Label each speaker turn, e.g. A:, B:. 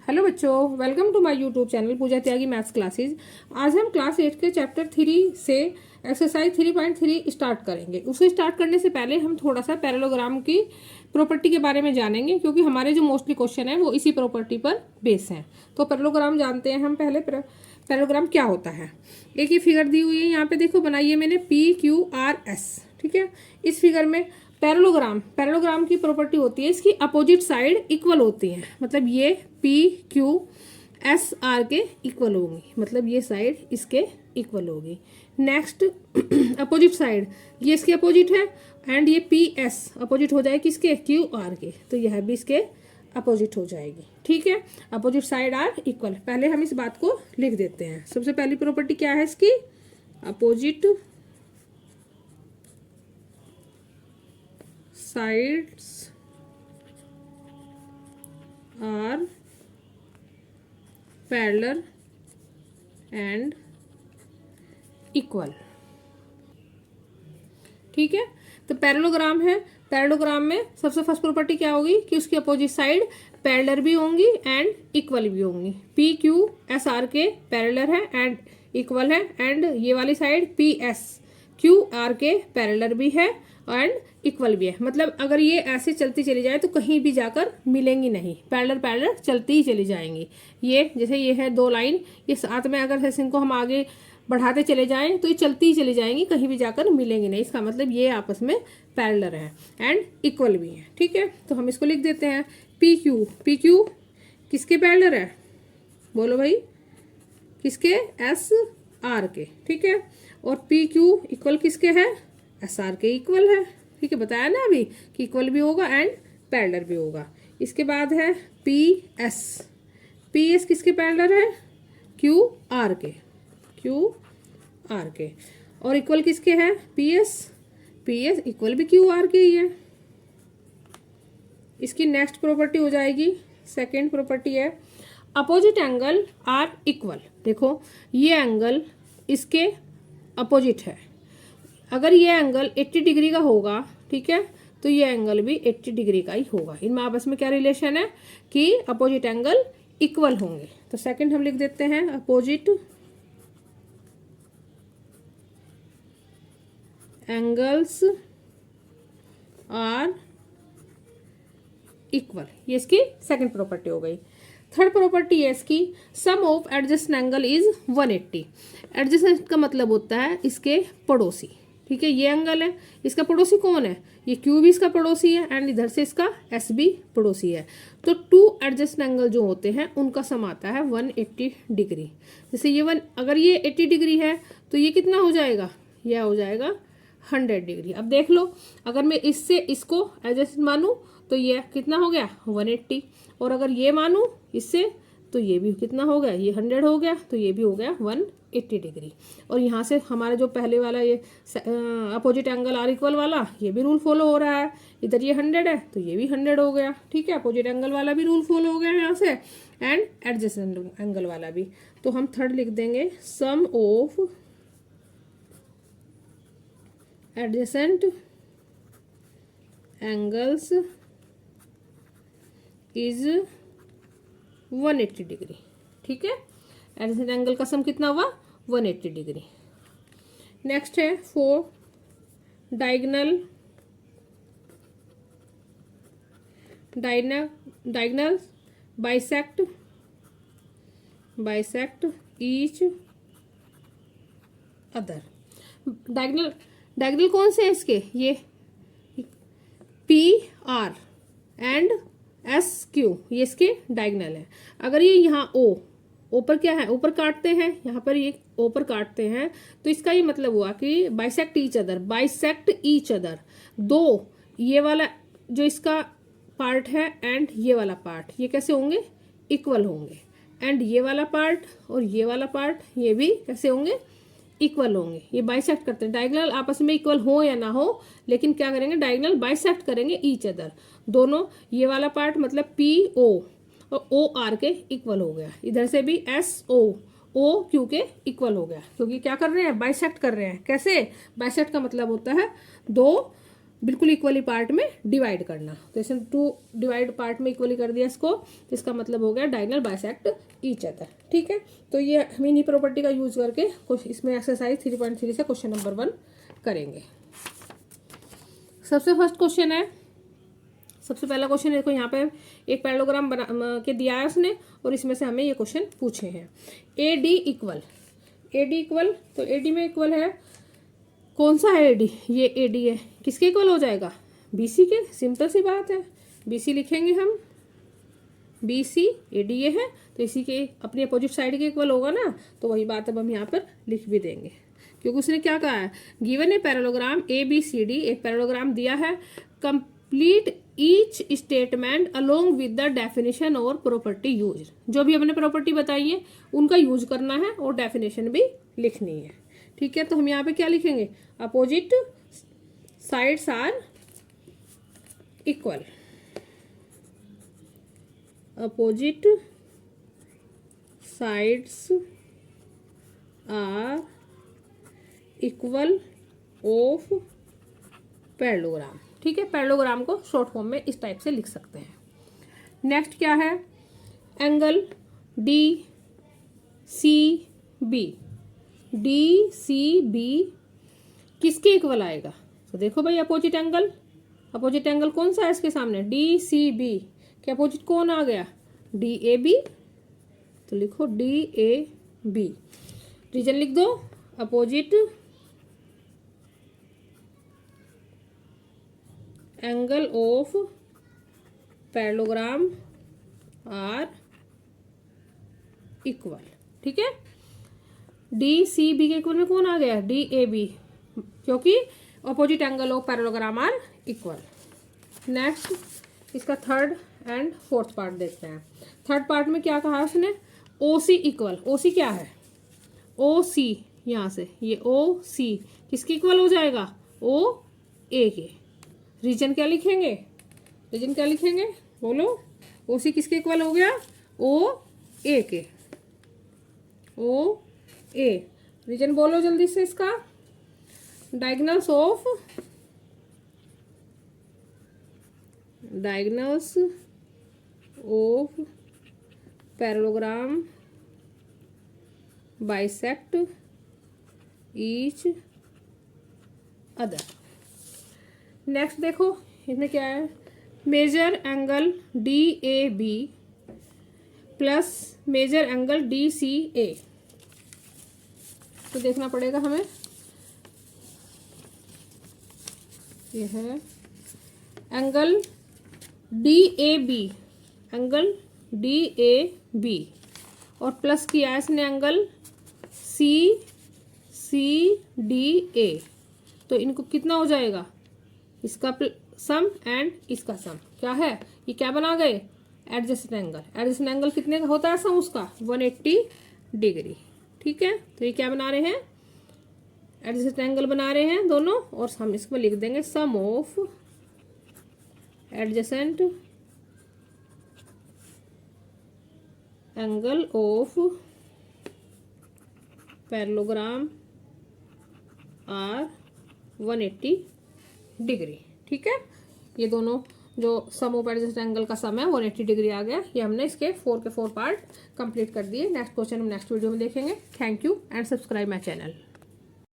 A: Hello बच्चों, welcome to my YouTube channel Pooja Tyagi maths classes. आज हम क्लास 8 के चैप्टर 3 से एक्सरसाइज 3.3 स्टार्ट करेंगे। उसे स्टार्ट करने से पहले हम थोड़ा सा पैरेललोग्राम की प्रॉपर्टी के बारे में जानेंगे, क्योंकि हमारे जो मोस्टली क्वेश्चन है वो इसी प्रॉपर्टी पर बेस हैं। तो पैरेललोग्राम जानते हैं हम पहले। पैरेललोग्राम क्या होता है? एक ये फिगर दी हुई है, यहाँ पे देखो बनाई है मैंने PQRS। ठीक है, इस फिगर में पैरेललोग्राम की प्रॉपर्टी होती है इसकी अपोजिट साइड इक्वल होती है। मतलब ये PQSR के इक्वल होगी, मतलब ये साइड इसके इक्वल होगी। नेक्स्ट अपोजिट साइड, ये इसके अपोजिट है, एंड ये PS अपोजिट हो जाएगी किसके? QR के, तो यह भी इसके अपोजिट हो जाएगी। ठीक है, अपोजिट साइड आर इक्वल। पहले हम इस बात को लिख देते हैं। सबसे पहली प्रॉपर्टी क्या है इसकी? Opposite sides are parallel and equal। ठीक है, तो पैरेललोग्राम है। पैरेललोग्राम में सबसे फर्स्ट प्रॉपर्टी क्या होगी कि उसकी अपोजिट साइड पैरेलल भी होंगी एंड इक्वल भी होंगी। PQSR के पैरेलल है एंड इक्वल है, एंड ये वाली साइड PSQR के पैरेलल भी है एंड इक्वल भी है। मतलब अगर ये ऐसे चलती चली जाए तो कहीं भी जाकर मिलेंगी नहीं, पैरेलल चलती ही चली जाएंगी। ये जैसे ये है दो लाइन, ये साथ में अगर जैसे इनको हम आगे बढ़ाते चले जाएं तो ये चलती ही चली जाएंगी, कहीं भी जाकर मिलेंगी नहीं। इसका मतलब ये आपस में पैरेलल है एंड इक्वल भी है। ठीक है, तो हम इसको लिख देते हैं PQ किसके पैरेलल है? बोलो भाई, किसके? SR के। ठीक है, और PQ इक्वल किसके है? SR के इक्वल है। ठीक है, बताया ना अभी कि इक्वल भी होगा एंड पैरेलल भी होगा। इसके बाद है PS किसके पैरेलल है? QR के, और इक्वल किसके है? PS इक्वल भी QR के ही है। इसकी नेक्स्ट प्रॉपर्टी हो जाएगी, सेकेंड प्रॉपर्टी है अपोजिट एंगल आर इक्वल। देखो ये एंगल इसके अपोजिट है। अगर ये एंगल 80 डिग्री का होगा, ठीक है, तो ये एंगल भी 80 डिग्री का ही होगा। इनमें आपस में क्या रिलेशन है कि अपोजिट एंगल इक्वल होंगे। तो सेकंड हम लिख देते हैं अपोजिट एंगल्स आर इक्वल। ये इसकी सेकंड प्रॉपर्टी हो गई। थर्ड प्रॉपर्टी है इसकी sum of adjacent angle is 180। Adjacent का मतलब होता है इसके पड़ोसी। ठीक है, ये एंगल है, इसका पड़ोसी कौन है? ये Q भी इसका पड़ोसी है एंड इधर से इसका S भी पड़ोसी है। तो टू एडजस्टेंट एंगल जो होते हैं उनका सम आता है 180 डिग्री। जैसे ये अगर ये 80 डिग्री है तो ये कितना हो जाएगा? यह हो जाएगा 100 डिग्री। अब देख लो, अगर मैं इससे इसको एडजस्टेंट मानूं तो ये कितना हो गया? 180, और अगर ये मानूं इससे तो ये भी कितना हो गया? ये 100 हो गया, तो ये भी हो गया 180 डिग्री। और यहाँ से हमारा जो पहले वाला ये अपोजिट एंगल आर इक्वल वाला, ये भी रूल फॉलो हो रहा है। इधर ये 100 है तो ये भी 100 हो गया। ठीक है, अपोजिट एंगल वाला भी रूल फॉलो हो गया यहाँ से, एंड एडजेसेंट एंगल वाला भी। तो हम थर्ड लिख देंगे sum of adjacent angles is 180 degree. ठीक है, एडजेसेंट एंगल का सम कितना हुआ? 180 डिग्री। नेक्स्ट है four diagonal bisect each other. Diagonal कौन से है इसके? ये PR एंड SQ, ये इसके डायगोनल है। अगर ये यहाँ O पर क्या है? ऊपर काटते हैं, यहाँ पर ये O पर काटते हैं, तो इसका ये मतलब हुआ कि बाइसेक्ट ईच अदर। दो ये वाला जो इसका पार्ट है एंड ये वाला पार्ट, ये कैसे होंगे? इक्वल होंगे। एंड ये वाला पार्ट और ये वाला पार्ट, ये भी कैसे होंगे? इक्वल होंगे। ये बाइसेक्ट करते हैं। डायगोनल आपस में इक्वल हो या ना हो, लेकिन क्या करेंगे? डायगोनल बाइसेक्ट करेंगे ईच अदर। दोनों ये वाला पार्ट मतलब PO और OR के इक्वल हो गया। इधर से भी SOQ के इक्वल हो गया, क्योंकि क्या कर रहे हैं? बाइसेक्ट कर रहे हैं। कैसे? बाइसेक्ट का मतलब होता है दो बिल्कुल इक्वली पार्ट में डिवाइड करना। तो इसने 2 डिवाइड पार्ट में इक्वली कर दिया इसको, तो इसका मतलब हो गया डायगोनल बाइसेक्ट ईच अदर। ठीक है, तो ये हम इन्हीं प्रॉपर्टी का यूज करके कुछ इसमें एक्सरसाइज 3.3 से क्वेश्चन नंबर 1 करेंगे। सबसे फर्स्ट क्वेश्चन है, सबसे पहला क्वेश्चन देखो यहाँ पे एक पैरेललोग्राम बना के दिया है उसने, और इसमें से हमें ये क्वेश्चन पूछे हैं। ए डी इक्वल, तो ए डी में इक्वल है, कौन सा है ए डी? ये ए डी है, किसके इक्वल हो जाएगा? बी सी के। सिंपल सी बात है, बी सी लिखेंगे हम, बी सी ए डी ये है, तो इसी के अपनी अपोजिट साइड के इक्वल होगा ना, तो वही बात अब हम यहाँ पर लिख भी देंगे, क्योंकि उसने क्या कहा है, given a parallelogram A B C D, एक पैरेललोग्राम दिया है, complete each statement along with the definition और प्रॉपर्टी यूज। जो भी हमने प्रॉपर्टी बताई है उनका यूज करना है और डेफिनेशन भी लिखनी है। ठीक है, तो हम यहाँ पे क्या लिखेंगे, opposite sides are equal, opposite sides are equal of parallelogram. ठीक है, पैरेललोग्राम को शॉर्ट फॉर्म में इस टाइप से लिख सकते हैं। नेक्स्ट क्या है, angle D C B, D C B किसके इक्वल आएगा? तो देखो भाई अपोजिट एंगल कौन सा है इसके सामने, डी सी बी के अपोजिट कौन आ गया, डी ए बी। तो लिखो डी ए बी, रीजन लिख दो, opposite angle of parallelogram are equal. ठीक है, डी सी बी के इक्वल में कौन आ गया, डी ए बी, क्योंकि opposite angle of parallelogram are equal. Next इसका थर्ड एंड फोर्थ पार्ट देखते हैं। थर्ड पार्ट में क्या कहा उसने, ओ सी इक्वल, ओ सी क्या है, ओ सी, यहाँ से ये ओ सी किसके इक्वल हो जाएगा, ओ ए के। रीजन क्या लिखेंगे, बोलो, ओ सी किसके इक्वल हो गया, ओ ए के, ओ ए। रीजन बोलो जल्दी से इसका, diagonals of parallelogram bisect each other. Next देखो इसमें क्या है, measure angle D A B plus measure angle D C A. तो देखना पड़ेगा हमें, ये है एंगल डी ए बी, और प्लस किया है इसने एंगल सी डी ए। तो इनको कितना हो जाएगा, इसका सम एंड इसका सम क्या है, ये क्या बना गए, एडजस्टेंट एंगल कितने का होता है सम उसका, 180 डिग्री। ठीक है, तो ये क्या बना रहे हैं, एडजस्टेंट एंगल बना रहे हैं दोनों, और हम इसमें लिख देंगे sum of adjacent angle of parallelogram are 180 degree. ठीक है, ये दोनों जो सम ऑफ एडजस्ट एंगल का सम है 180 डिग्री आ गया। ये हमने इसके 4 के 4 पार्ट कंप्लीट कर दिए। नेक्स्ट क्वेश्चन हम नेक्स्ट वीडियो में देखेंगे। Thank you and subscribe my channel.